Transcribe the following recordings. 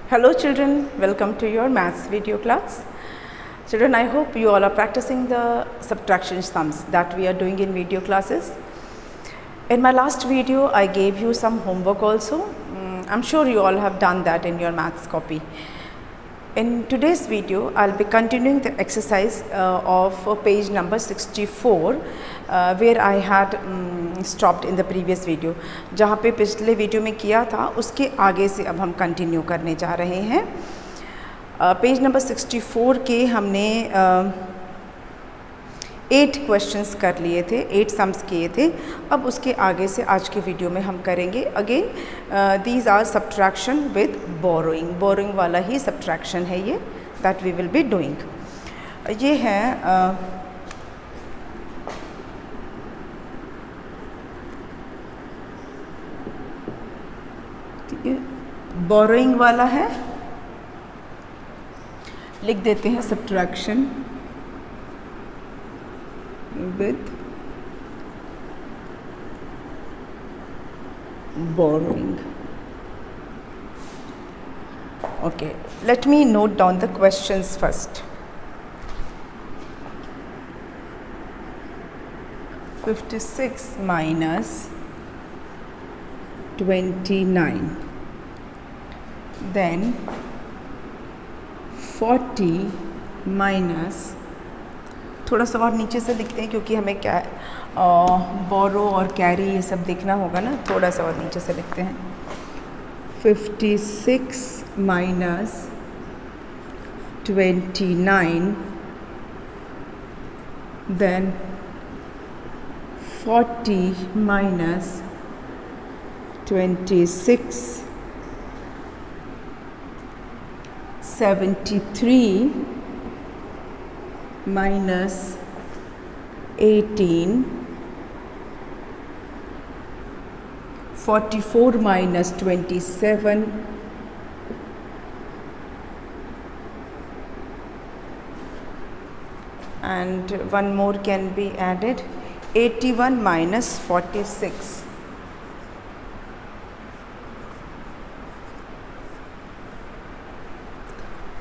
Hello children, welcome to your maths video class. Children, I hope you all are practicing the subtraction sums that we are doing in video classes. In my last video, I gave you some homework also. I'm sure you all have done that in your maths copy. In today's video, I'll be continuing the exercise of page number 64 where I had stopped in the previous video. जहाँ पे पिछले video में किया था उसके आगे से अब हम कंटिन्यू करने जा रहे हैं. पेज नंबर 64 के हमने 8 क्वेश्चंस कर लिए थे, 8 सम्स किए थे. अब उसके आगे से आज के वीडियो में हम करेंगे again these are subtraction with borrowing. Borrowing वाला ही सब्ट्रैक्शन है ये, that we will be doing. ये है बोरोइंग वाला है. लिख देते हैं subtraction with borrowing. Okay, let me note down the questions first. 56 minus 29, then 40 minus, थोड़ा सा और नीचे से लिखते हैं क्योंकि हमें क्या बोरो और कैरी ये सब देखना होगा ना. थोड़ा सा और नीचे से लिखते हैं. 56 minus 29, then 40 minus 26, 73 minus 18, 44 minus 27, and one more can be added, 81 minus 46.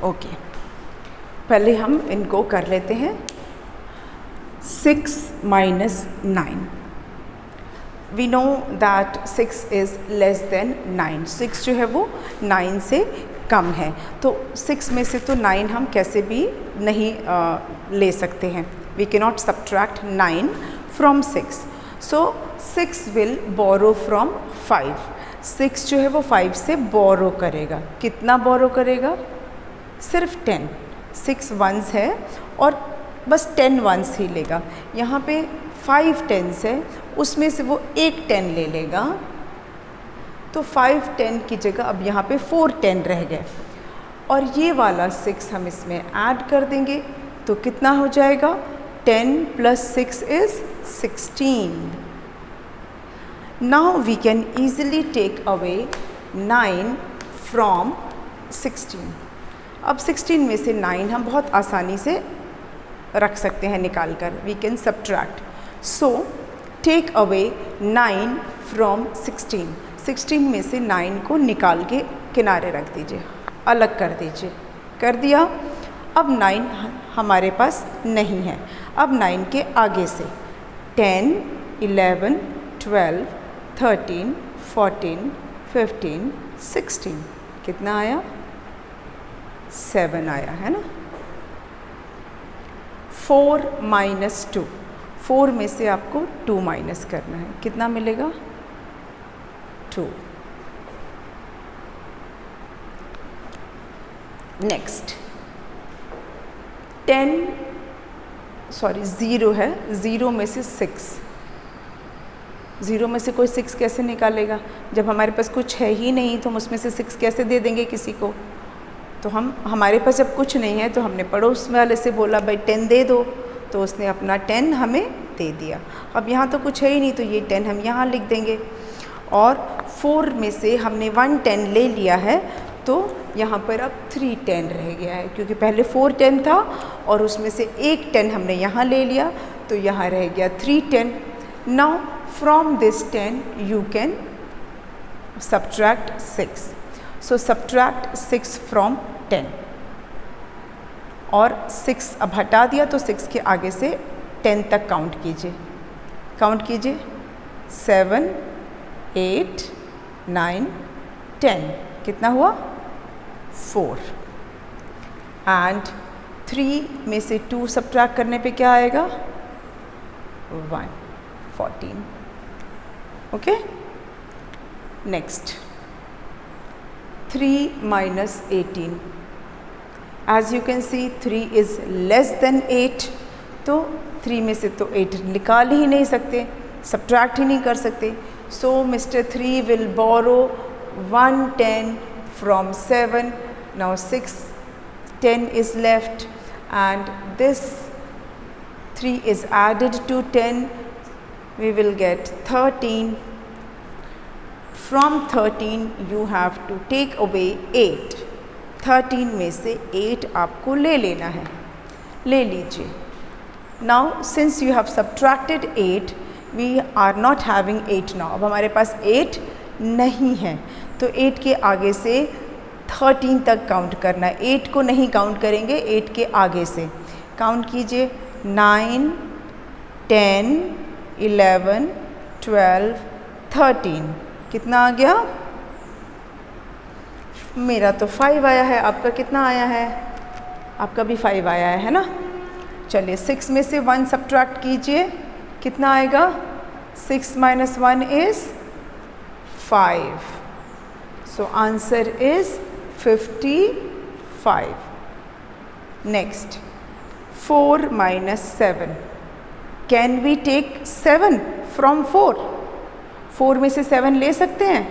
Okay. पहले हम इनको कर लेते हैं. 6 minus 9. We know that 6 is less than 9. 6 जो है वो 9 से कम है, तो 6 में से तो 9 हम कैसे भी नहीं ले सकते हैं. We cannot subtract 9 from 6. So 6 will borrow from 5. 6 जो है वो 5 से borrow करेगा. कितना borrow करेगा? सिर्फ 10. 6 वंस है और बस 10 वंस ही लेगा. यहाँ पे 5 टेंस है, उसमें से वो एक 10 ले लेगा, तो 5 10 की जगह अब यहाँ पे 4 10 रह गए. और ये वाला 6 हम इसमें ऐड कर देंगे तो कितना हो जाएगा? 10 plus 6 is 16. Now we can easily take away 9 from 16. अब 16 में से 9 हम बहुत आसानी से रख सकते हैं निकाल कर. We can subtract. So take away 9 from 16. 16 में से 9 को निकाल के किनारे रख दीजिए, अलग कर दीजिए. कर दिया. अब 9 हमारे पास नहीं है. अब 9 के आगे से 10, 11, 12, 13, 14, 15, 16 कितना आया? 7 आया है ना. 4 minus 2. 4 में से आपको 2 माइनस करना है. कितना मिलेगा? 2. नेक्स्ट 0 है. 0 में से 6. 0 में से कोई 6 कैसे निकालेगा? जब हमारे पास कुछ है ही नहीं तो हम उसमें से 6 कैसे दे देंगे किसी को? तो हमारे पास जब कुछ नहीं है तो हमने पड़ोस वाले से बोला भाई 10 दे दो, तो उसने अपना 10 हमें दे दिया. अब यहाँ तो कुछ है ही नहीं तो ये 10 हम यहाँ लिख देंगे. और 4 में से हमने 1 10 ले लिया है, तो यहाँ पर अब 3 10 रह गया है, क्योंकि पहले 4 10 था और उसमें से एक 10 हमने यहाँ ले लिया, तो यहाँ रह गया 3 10. Now from this 10 you can subtract 6. So subtract 6 from 10 और 6 अब हटा दिया तो 6 के आगे से 10 तक काउंट कीजिए 7 8 9 10 कितना हुआ 4 एंड 3 में से 2 सब्ट्रैक्ट करने पे क्या आएगा 1 14 okay next 3 minus 18 as you can see 3 is less than 8 तो 3 में से तो 8 निकाल ही नहीं सकते सब्ट्रैक्ट ही नहीं कर सकते so Mr. 3 will borrow 110 from 7 now 10 is left and this 3 is added to 10 we will get 13 from 13 you have to take away 8 13 में से 8 आपको ले लेना है ले लीजिए now since you have subtracted 8 we are not having 8 now अब हमारे पास 8 नहीं है तो 8 के आगे से 13 तक काउंट करना है 8 को नहीं काउंट करेंगे 8 के आगे से काउंट कीजिए 9 10 11 12 13 कितना आ गया मेरा तो 5 आया है आपका कितना आया है आपका भी 5 आया है ना चलिए 6 में से 1 सब्ट्रैक्ट कीजिए कितना आएगा 6 minus 1 is 5 so answer is 55 next 4 minus 7 can we take 7 from 4 4 में से 7 ले सकते हैं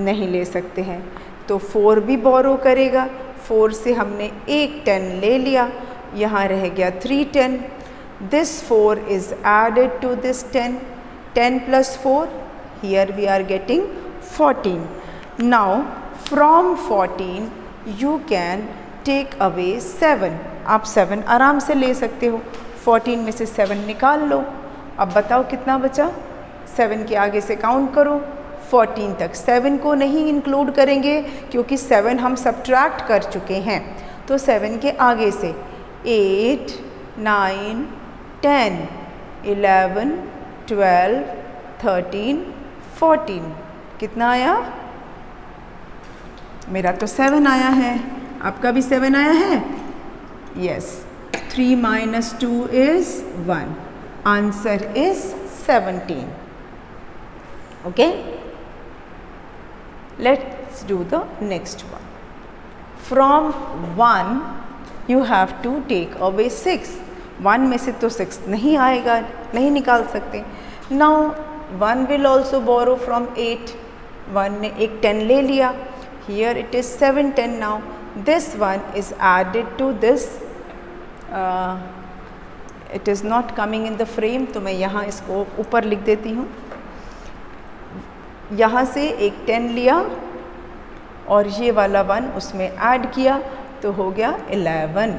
नहीं ले सकते हैं तो 4 भी बोरो करेगा 4 से हमने एक 10 ले लिया यहाँ रह गया 3 10 this 4 is added to this 10 10 plus 4 here we are getting 14 now from 14 you can take away 7 आप 7 आराम से ले सकते हो 14 में से 7 निकाल लो अब बताओ कितना बचा 7 के आगे से काउंट करो 14 तक 7 को नहीं इंक्लूड करेंगे क्योंकि 7 हम सब्ट्रैक्ट कर चुके हैं तो 7 के आगे से 8 9 10 11 12 13 14 कितना आया मेरा तो 7 आया है आपका भी 7 आया है yes 3 minus 2 is 1 answer is 17 okay let's do the next one from 1 you have to take away 6 1 में से तो 6 नहीं आएगा नहीं निकाल सकते now 1 will also borrow from 8 1 ने एक 10 ले लिया here it is 7 10 now this one is added to this it is not coming in the frame तो मैं यहाँ इसको ऊपर लिख देती हूँ यहाँ से एक 10 लिया और ये वाला 1 उसमें ऐड किया तो हो गया 11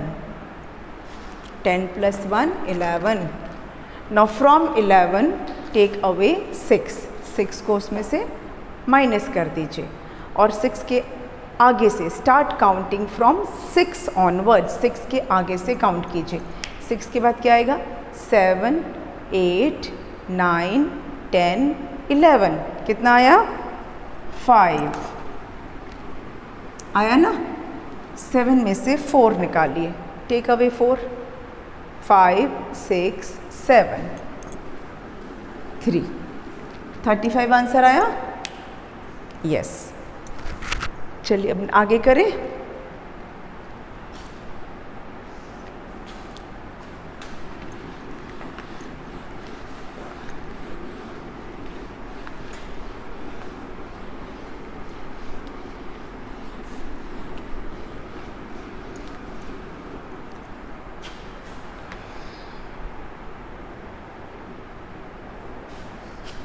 10 plus 1 11 now from 11 take away 6 को उसमें से माइनस कर दीजिए और 6 के आगे से स्टार्ट काउंटिंग फ्रॉम 6 ऑनवर्ड 6 के आगे से काउंट कीजिए 6 के बाद क्या आएगा 7 8 9 10 11 कितना आया 5 आया ना 7 में से 4 निकालिए टेक अवे 4 5 6 7 3 35 आंसर आया यस चलिए अब आगे करें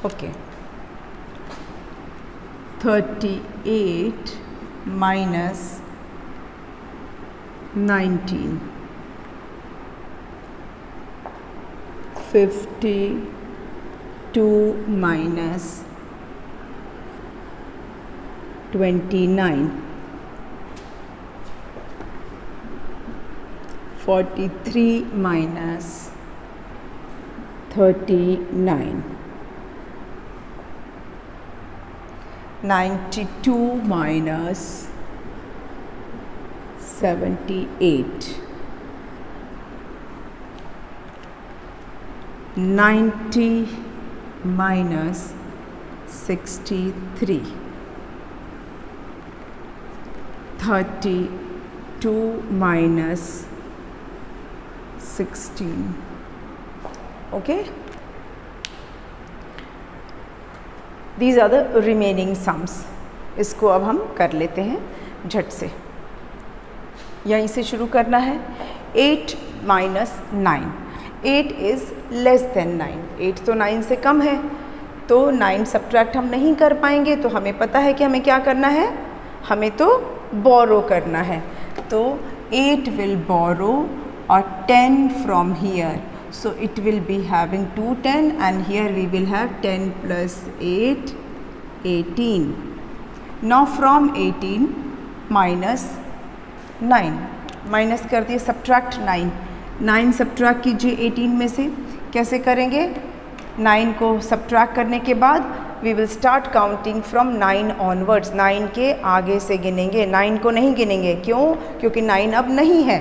okay 38 minus 19 52 minus 29, 43 minus 39, 92 minus 78, 90 minus 63, 32 minus 16. Okay, these are the remaining sums. इसको अब हम कर लेते हैं झट से, यहीं से शुरू करना है. 8 minus 9, 8 is less than 9, 8 तो 9 से कम है, तो 9 सब्ट्रैक्ट हम नहीं कर पाएंगे. तो हमें पता है कि हमें क्या करना है, हमें तो बोरो करना है. तो 8 will borrow a 10 from here, so it will be having 2 10, and here we will have 10 plus 8 18. Now from 18 minus 9, minus कर दिए, सब्ट्रैक्ट 9, 9 सब्ट्रैक्ट कीजिए 18 में से. कैसे करेंगे, 9 को सब्ट्रैक्ट करने के बाद we will start counting from 9 onwards. 9 के आगे से गिनेंगे, 9 को नहीं गिनेंगे. क्यों, क्योंकि 9 अब नहीं है.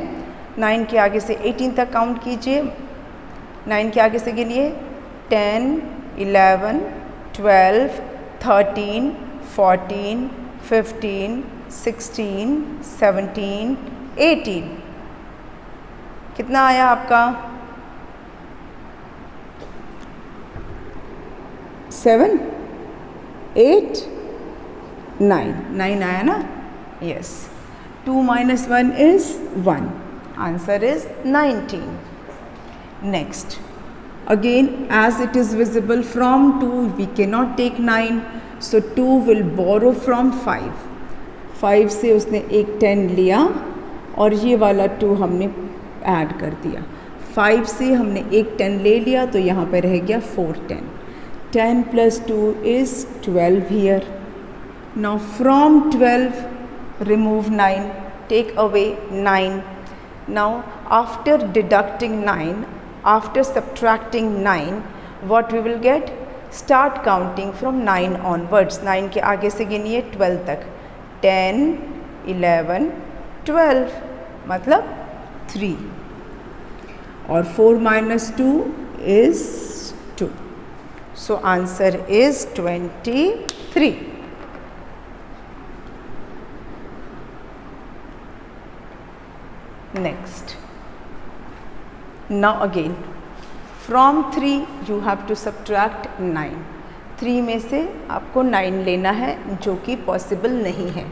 9 के आगे से 18 तक काउंट कीजिए. 9 के आगे से गिनिए, 10 11 12 13 14 15 16 17 18. कितना आया आपका, 7 8 9, 9 आया ना. Yes, 2 minus 1 is 1. Answer is 19. Next, again as it is visible from 2, we cannot take 9, so 2 will borrow from 5. 5 से उसने एक 10 लिया और ये वाला 2 हमने ऐड कर दिया. 5 से हमने एक 10 ले लिया, तो यहाँ पे रह गया 4 10. 10 plus 2 is 12 here. Now from 12 remove 9, take away 9. Now after deducting 9, after subtracting 9, what we will get, start counting from 9 onwards. 9 के आगे से गिनिए 12 तक, 10 11 12, मतलब 3, और 4 minus 2 is 2. So answer is 23. Next, now again from 3 you have to subtract 9. 3 में से आपको 9 लेना है, जो कि पॉसिबल नहीं है.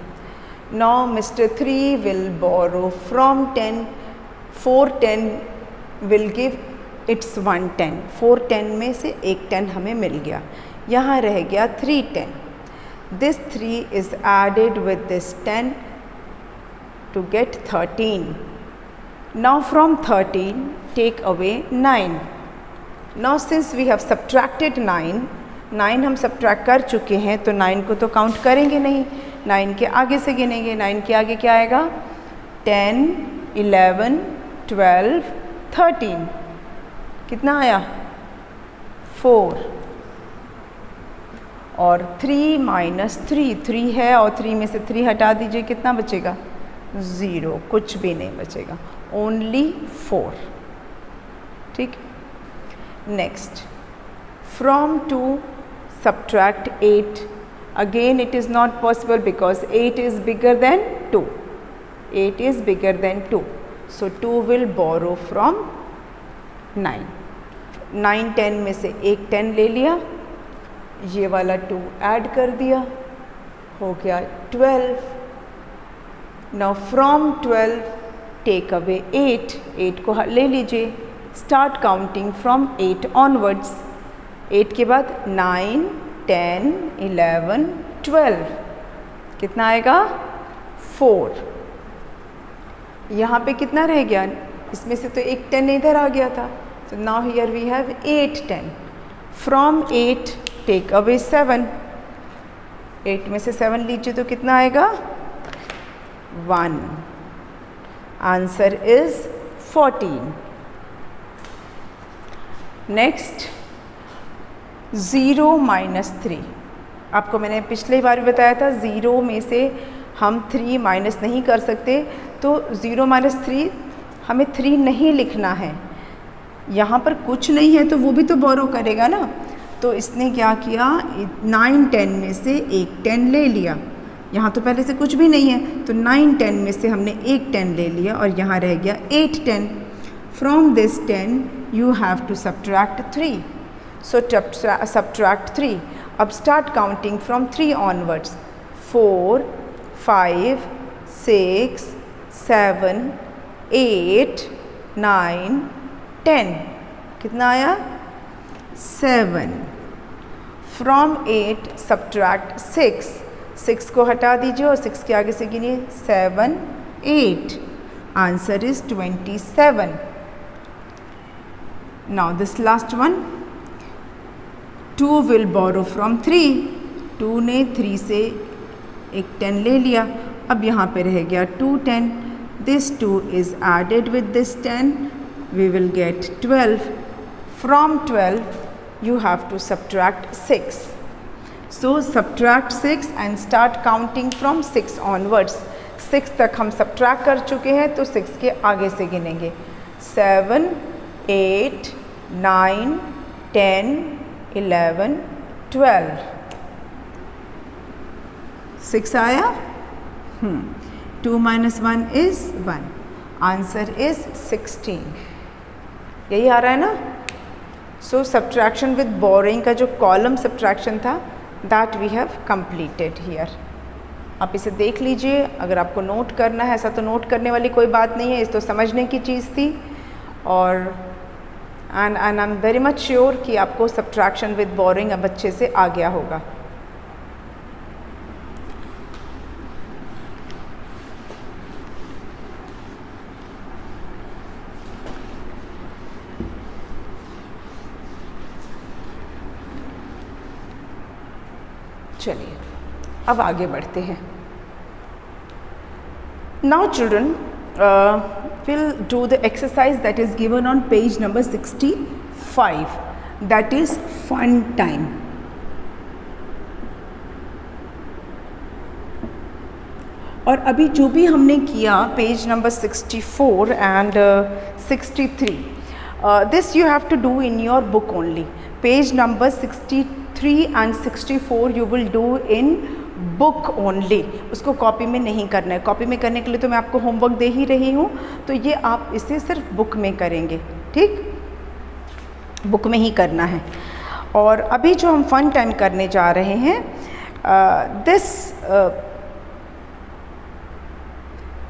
Now Mr. 3 will borrow from 10. 4 10 will give its 1 10. 4 10 में से एक 10 हमें मिल गया, यहाँ रह गया 3 10. This 3 is added with this 10 to get 13. Now from 13 take away 9. Now since we have subtracted 9, 9 हम सब्ट्रैक्ट कर चुके हैं, तो 9 को तो काउंट करेंगे नहीं, 9 के आगे से गिनेंगे. 9 के आगे क्या आएगा, 10 11 12 13. कितना आया, 4, और 3 minus 3, 3 है और 3 में से 3 हटा दीजिए, कितना बचेगा, 0, कुछ भी नहीं बचेगा, ओनली 4. ठीक. Next, from 2 subtract 8. Again it is not possible because 8 is bigger than 2. 8 is bigger than 2. So 2 will borrow from 9. 9 10 में से एक 10 ले लिया, ये वाला 2 ऐड कर दिया, हो गया 12. Now from 12 take away 8. 8 को ले लीजिए. Start counting from 8 onwards. 8 के बाद 9 10 11 12. कितना आएगा, 4. यहाँ पे कितना रह गया, इसमें से तो एक 10 इधर आ गया था. So now here we have 8 10. From 8 take away 7. 8 में से 7 लीजिए तो कितना आएगा 1. Answer is 14. Next 0 minus 3. आपको मैंने पिछले बार भी बताया था 0 में से हम 3 माइनस नहीं कर सकते, तो 0 माइनस 3 हमें 3 नहीं लिखना है. यहाँ पर कुछ नहीं है तो वो भी तो बोरो करेगा ना. तो इसने क्या किया 9 10 में से एक 10 ले लिया. यहाँ तो पहले से कुछ भी नहीं है तो 9 10 में से हमने एक 10 ले लिया और यहाँ रह गया 8 10. From this 10 you have to subtract 3. So subtract 3. अब स्टार्ट काउंटिंग फ्रॉम 3 ऑनवर्ड्स. 4 5 6 7 8 9 10. कितना आया 7. From 8 subtract 6. 6 को हटा दीजिए और 6 के आगे से गिनिए 7 8. Answer is 27. Now this last one 2 will borrow from 3. 2 ने 3 से एक 10 ले लिया. अब यहाँ पे रह गया 2 10. This 2 is added with this 10. We will get 12. From 12 you have to subtract 6. So subtract 6 and start counting from 6 onwards. 6 तक हम subtract कर चुके हैं तो 6 के आगे से गिनेंगे. 7 8 9 10 11 12. 6 आया. 2 minus 1 is 1. Answer is 16. यही आ रहा है ना. सो सब्ट्रैक्शन विद बोरिंग का जो कॉलम सब्ट्रैक्शन था that we have completed here. आप इसे देख लीजिए. अगर आपको नोट करना है, ऐसा तो नोट करने वाली कोई बात नहीं है, इस तो समझने की चीज़ थी. और and I am very much sure कि आपको सब्ट्रैक्शन विद बोरिंग अब अच्छे से आ गया होगा. चलिए अब आगे बढ़ते हैं. Now children will do the exercise that is given on page number 65. That is fun time. और अभी जो भी हमने किया page number 64 and 63, this you have to do in your book only. Page number 63 and 64 you will do in book only. उसको copy में नहीं करना है. कॉपी में करने के लिए तो मैं आपको होमवर्क दे ही रही हूँ, तो ये आप इसे सिर्फ बुक में करेंगे. ठीक, बुक में ही करना है. और अभी जो हम फन टाइम करने जा रहे हैं,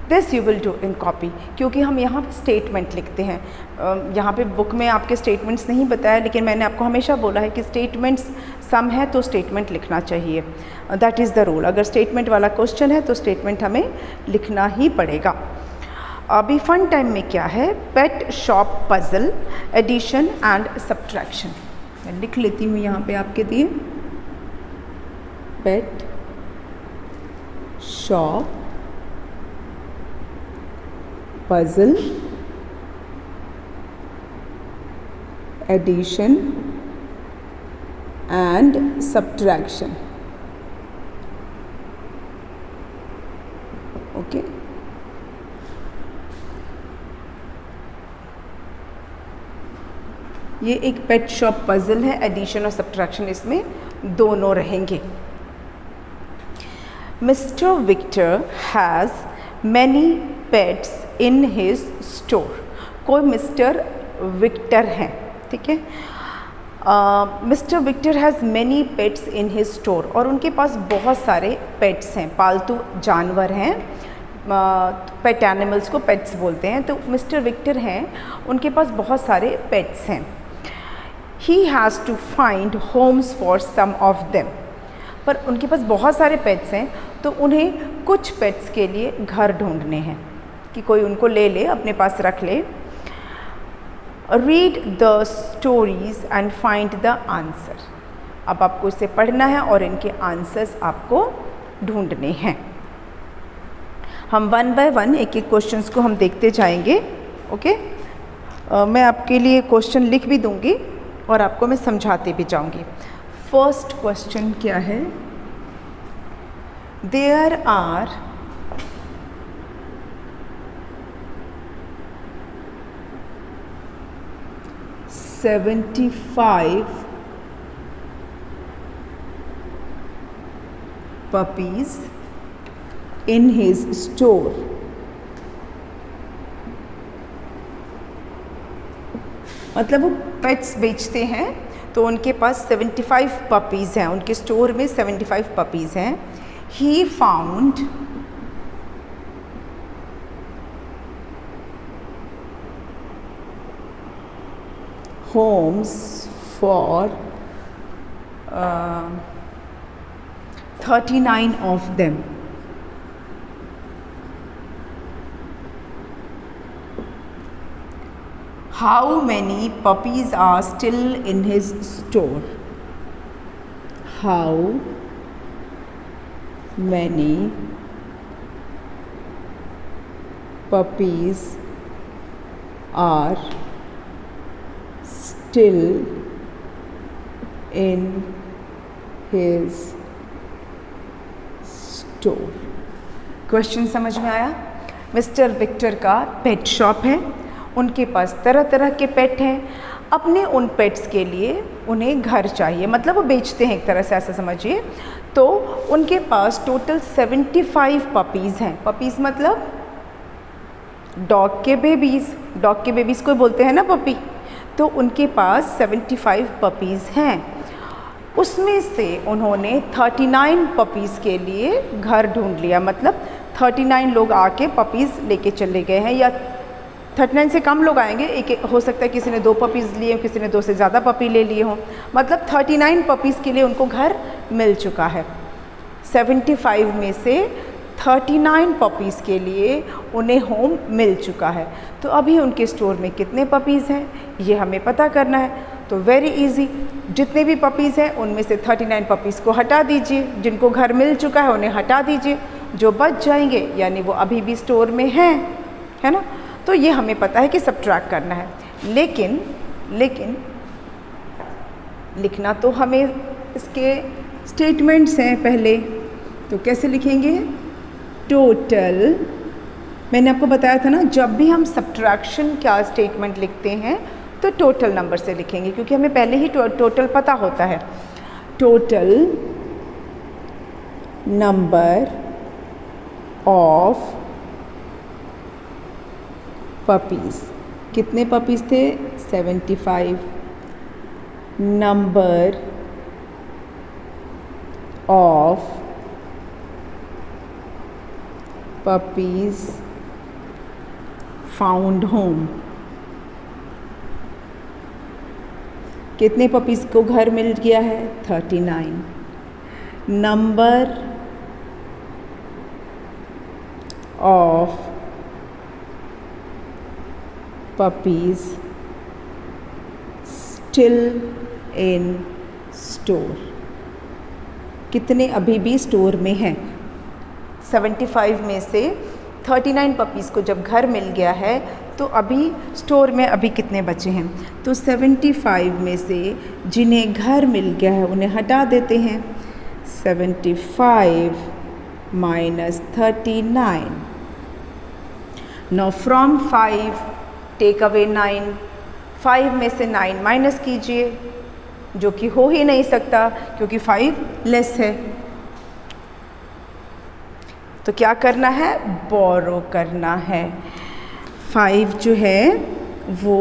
this you will do in copy, क्योंकि हम यहाँ पे स्टेटमेंट लिखते हैं. यहाँ पे बुक में आपके स्टेटमेंट्स नहीं बताया, लेकिन मैंने आपको हमेशा बोला है कि स्टेटमेंट्स सम है तो स्टेटमेंट लिखना चाहिए. That is the rule. अगर स्टेटमेंट वाला क्वेश्चन है तो स्टेटमेंट हमें लिखना ही पड़ेगा. अभी फन टाइम में क्या है, pet shop puzzle, addition and subtraction. मैं लिख लेती हूँ यहाँ पे आपके दिए. Pet shop puzzle, addition and subtraction. Okay. ये एक पेट शॉप पजल है. एडिशन और सब्ट्रैक्शन इसमें दोनों रहेंगे. Mister Victor has many pets in his store. कोई मिस्टर विक्टर हैं, ठीक है. Mister Victor has many pets in his store, और उनके पास बहुत सारे पेट्स हैं, पालतू जानवर हैं. पेट एनिमल्स को पेट्स बोलते हैं. तो मिस्टर विक्टर हैं, उनके पास बहुत सारे पेट्स हैं. He has to find homes for some of them. पर उनके पास बहुत सारे पेट्स हैं, तो उन्हें कुछ पेट्स के लिए घर ढूंढने हैं कि कोई उनको ले ले, अपने पास रख ले. Read the stories and find the answer. अब आपको इसे पढ़ना है और इनके आंसर्स आपको ढूंढने हैं। हम वन बाय वन एक एक क्वेश्चंस को हम देखते जाएंगे। ओके, मैं आपके लिए क्वेश्चन लिख भी दूंगी और आपको मैं समझाते भी जाऊंगी। फर्स्ट क्वेश्चन क्या है? There are 75 puppies in his store. मतलब वो पेट्स बेचते हैं तो उनके पास 75 पपीज़ हैं, उनके स्टोर में 75 पपीज़ हैं। He found homes for 39 of them. How many puppies are still in his store? How many puppies are still in his store? Question समझ में आया? मिस्टर विक्टर का पेट शॉप है, उनके पास तरह तरह के पेट हैं। अपने उन पेट्स के लिए उन्हें घर चाहिए, मतलब वो बेचते हैं एक तरह से, ऐसा समझिए। तो उनके पास टोटल 75 पपीज़ हैं। पपीज़ मतलब डॉग के बेबीज़, डॉग के बेबीज़ को बोलते हैं ना पपी। तो उनके पास 75 पपीज़ हैं। उसमें से उन्होंने 39 पपीज़ के लिए घर ढूंढ लिया, मतलब 39 लोग आके पपीज़ लेके चले गए हैं, या 39 से कम लोग आएंगे। एक हो सकता है किसी ने 2 पपीज़ लिए हों, किसी ने 2 से ज़्यादा पपी ले लिए हों, मतलब 39 पपीज़ के लिए उनको घर मिल चुका है। 75 में से 39 पपीज़ के लिए उन्हें होम मिल चुका है। तो अभी उनके स्टोर में कितने पपीज़ हैं ये हमें पता करना है। तो वेरी इजी, जितने भी पपीज़ हैं उनमें से 39 पपीज़ को हटा दीजिए, जिनको घर मिल चुका है उन्हें हटा दीजिए, जो बच जाएंगे यानी वो अभी भी स्टोर में हैं, है ना। तो ये हमें पता है कि सब्ट्रैक्ट करना है, लेकिन लिखना तो हमें इसके स्टेटमेंट्स हैं पहले। तो कैसे लिखेंगे? टोटल, मैंने आपको बताया था ना, जब भी हम सब्ट्रैक्शन का स्टेटमेंट लिखते हैं तो टोटल नंबर से लिखेंगे, क्योंकि हमें पहले ही टोटल पता होता है। टोटल नंबर ऑफ पपीज़, कितने पपीज़ थे? 75। Number of puppies found home, कितने पपीज़ को घर मिल गया है? 39। Number of puppies still in store, कितने अभी भी स्टोर में हैं? 75 में से 39 पपीज़ को जब घर मिल गया है तो अभी स्टोर में अभी कितने बचे हैं? तो 75 में से जिन्हें घर मिल गया है उन्हें हटा देते हैं। 75 minus 39। Now from 5 take away 9। 5 में से 9 माइनस कीजिए, जो कि हो ही नहीं सकता क्योंकि 5 लेस है। तो क्या करना है? बोरो करना है। 5 जो है वो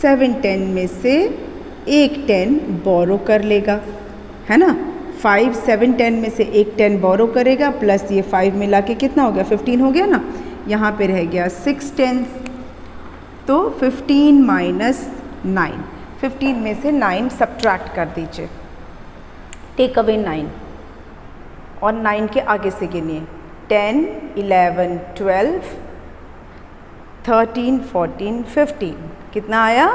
7 10 में से एक 10 बोरो कर लेगा, है ना। 5 7 10 में से एक 10 बोरो करेगा, प्लस ये 5 मिला के कितना हो गया? 15 हो गया ना। यहाँ पे रह गया 6 10, तो 15 माइनस 9। 15 में से 9 सब्ट्रैक्ट कर दीजिए, टेक अवे 9, और 9 के आगे से गिनिए। 10 11 12 13 14 15, कितना आया?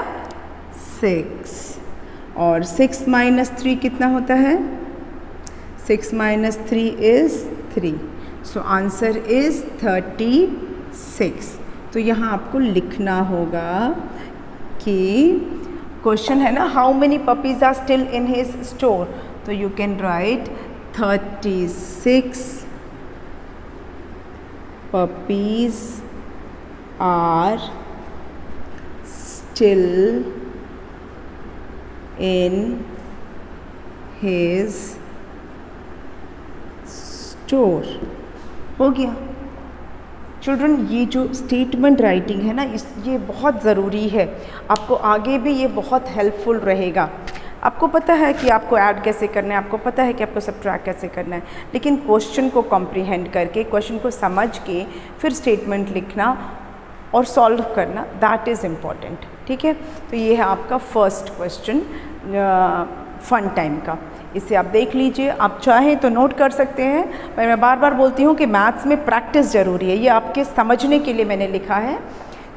6। और 6 माइनस 3 कितना होता है? 6 minus 3 is 3. So answer is 36. तो यहाँ आपको लिखना होगा कि क्वेश्चन है ना, how many puppies are still in his store. तो you can write 36 puppies are still in his store. हो गया चिल्ड्रन. ये जो स्टेटमेंट राइटिंग है ना, ये बहुत ज़रूरी है. आपको आगे भी ये बहुत हेल्पफुल रहेगा. आपको पता है कि आपको ऐड कैसे करना है, आपको पता है कि आपको सब्ट्रैक्ट कैसे करना है, लेकिन क्वेश्चन को कॉम्प्रिहेंड करके, क्वेश्चन को समझ के फिर स्टेटमेंट लिखना और सॉल्व करना, दैट इज़ इम्पॉर्टेंट. ठीक है. तो ये है आपका फर्स्ट क्वेश्चन फन टाइम का. इसे आप देख लीजिए. आप चाहें तो नोट कर सकते हैं, पर मैं बार बार बोलती हूँ कि मैथ्स में प्रैक्टिस ज़रूरी है. ये आपके समझने के लिए मैंने लिखा है,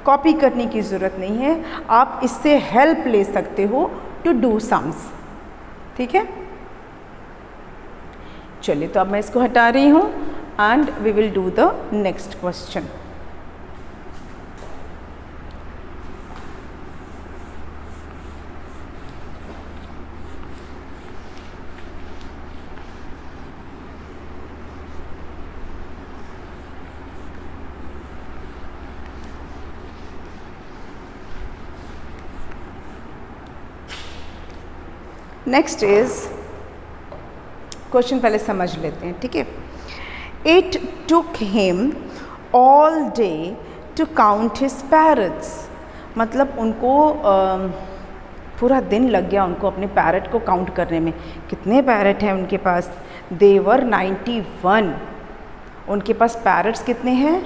कॉपी करने की ज़रूरत नहीं है. आप इससे हेल्प ले सकते हो टू डू सम्स. ठीक है. चलिए, तो अब मैं इसको हटा रही हूँ and we will do the next question. Next is question पहले समझ लेते हैं. ठीक है. It took him all day to count his parrots. मतलब उनको पूरा दिन लग गया उनको अपने पैरट को काउंट करने में. कितने पैरट हैं उनके पास? देवर 91. उनके पास पैरट्स कितने हैं?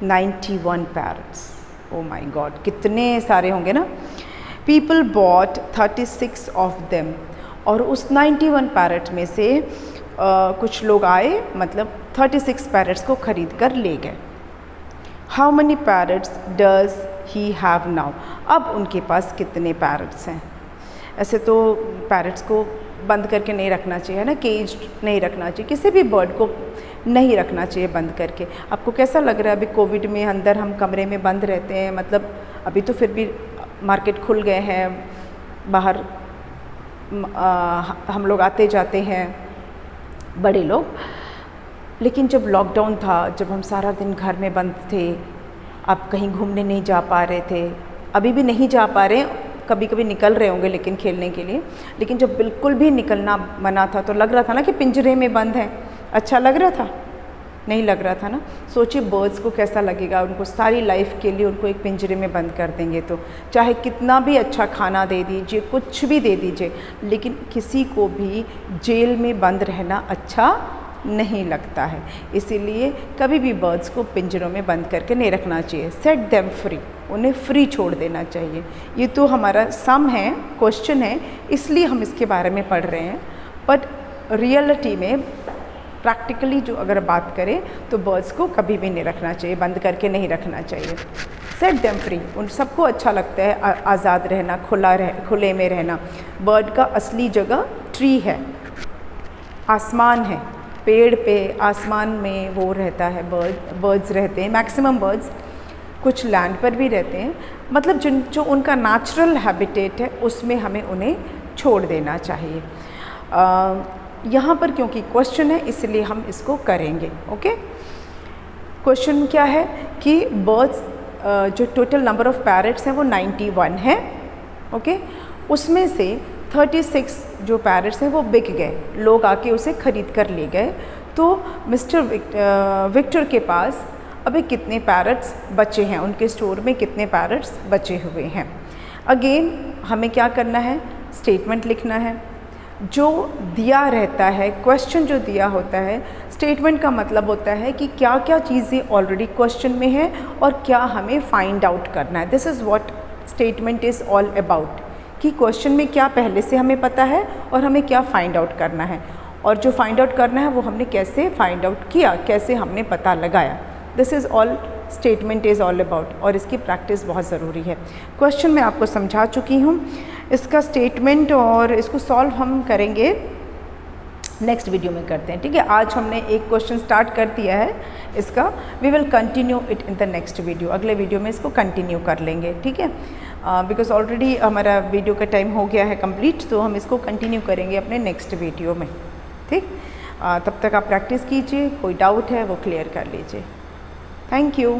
91 पैरट्स. ओ माई गॉड, कितने सारे होंगे ना. People bought 36 of them. और उस 91 पैरट में से कुछ लोग आए, मतलब 36 पैरट्स को खरीद कर ले गए. How many parrots does he have now? अब उनके पास कितने पैरट्स हैं? ऐसे तो पैरट्स को बंद करके नहीं रखना चाहिए, है ना, केज नहीं रखना चाहिए. किसी भी बर्ड को नहीं रखना चाहिए बंद करके. आपको कैसा लग रहा है? अभी कोविड में अंदर हम कमरे में बंद रहते हैं, मतलब अभी तो फिर भी मार्केट खुल गए हैं, बाहर हम लोग आते जाते हैं, बड़े लोग. लेकिन जब लॉकडाउन था, जब हम सारा दिन घर में बंद थे, आप कहीं घूमने नहीं जा पा रहे थे, अभी भी नहीं जा पा रहे, कभी कभी निकल रहे होंगे लेकिन खेलने के लिए. लेकिन जब बिल्कुल भी निकलना मना था तो लग रहा था ना कि पिंजरे में बंद है. अच्छा लग रहा था? नहीं लग रहा था ना. सोचिए बर्ड्स को कैसा लगेगा. उनको सारी लाइफ के लिए उनको एक पिंजरे में बंद कर देंगे तो चाहे कितना भी अच्छा खाना दे दीजिए, कुछ भी दे दीजिए, लेकिन किसी को भी जेल में बंद रहना अच्छा नहीं लगता है. इसीलिए कभी भी बर्ड्स को पिंजरों में बंद करके नहीं रखना चाहिए. Set them free. उन्हें फ्री छोड़ देना चाहिए. ये तो हमारा सम है, क्वेश्चन है, इसलिए हम इसके बारे में पढ़ रहे हैं. बट रियलिटी में प्रैक्टिकली जो अगर बात करें तो बर्ड्स को कभी भी नहीं रखना चाहिए, बंद करके नहीं रखना चाहिए. Set them free. उन सबको अच्छा लगता है आज़ाद रहना, खुले में रहना. बर्ड का असली जगह ट्री है, आसमान है, पेड़ पे आसमान में वो रहता है, बर्ड्स रहते हैं. मैक्सिमम बर्ड्स कुछ लैंड पर भी रहते हैं. मतलब जो उनका नेचुरल हैबिटेट है उसमें हमें उन्हें छोड़ देना चाहिए. यहाँ पर क्योंकि क्वेश्चन है इसलिए हम इसको करेंगे. ओके. क्वेश्चन क्या है कि बर्ड्स जो टोटल नंबर ऑफ पैरट्स हैं वो 91 है. ओके. उसमें से 36 जो पैरट्स हैं वो बिक गए, लोग आके उसे ख़रीद कर ले गए. तो मिस्टर विक्टर के पास अभी कितने पैरट्स बचे हैं, उनके स्टोर में कितने पैरट्स बचे हुए हैं. अगेन हमें क्या करना है? स्टेटमेंट लिखना है. जो दिया रहता है, क्वेश्चन जो दिया होता है, स्टेटमेंट का मतलब होता है कि क्या क्या चीज़ें ऑलरेडी क्वेश्चन में है और क्या हमें फाइंड आउट करना है. This is what statement is all about. कि क्वेश्चन में क्या पहले से हमें पता है और हमें क्या फाइंड आउट करना है, और जो फाइंड आउट करना है वो हमने कैसे फाइंड आउट किया, कैसे हमने पता लगाया. This is all statement is all about, और इसकी प्रैक्टिस बहुत ज़रूरी है। क्वेश्चन मैं आपको समझा चुकी हूँ, इसका स्टेटमेंट और इसको सॉल्व हम करेंगे नेक्स्ट वीडियो में करते हैं, ठीक है। आज हमने एक क्वेश्चन स्टार्ट कर दिया है इसका, we will continue it in the next video, अगले वीडियो में इसको कंटिन्यू कर लेंगे, ठीक है। बिकॉज ऑलरेडी हमारा वीडियो का टाइम हो गया है कंप्लीट, तो हम इसको कंटिन्यू करेंगे अपने नेक्स्ट वीडियो में, ठीक। तब तक आप प्रैक्टिस कीजिए, कोई डाउट है वो क्लियर कर लीजिए। Thank you.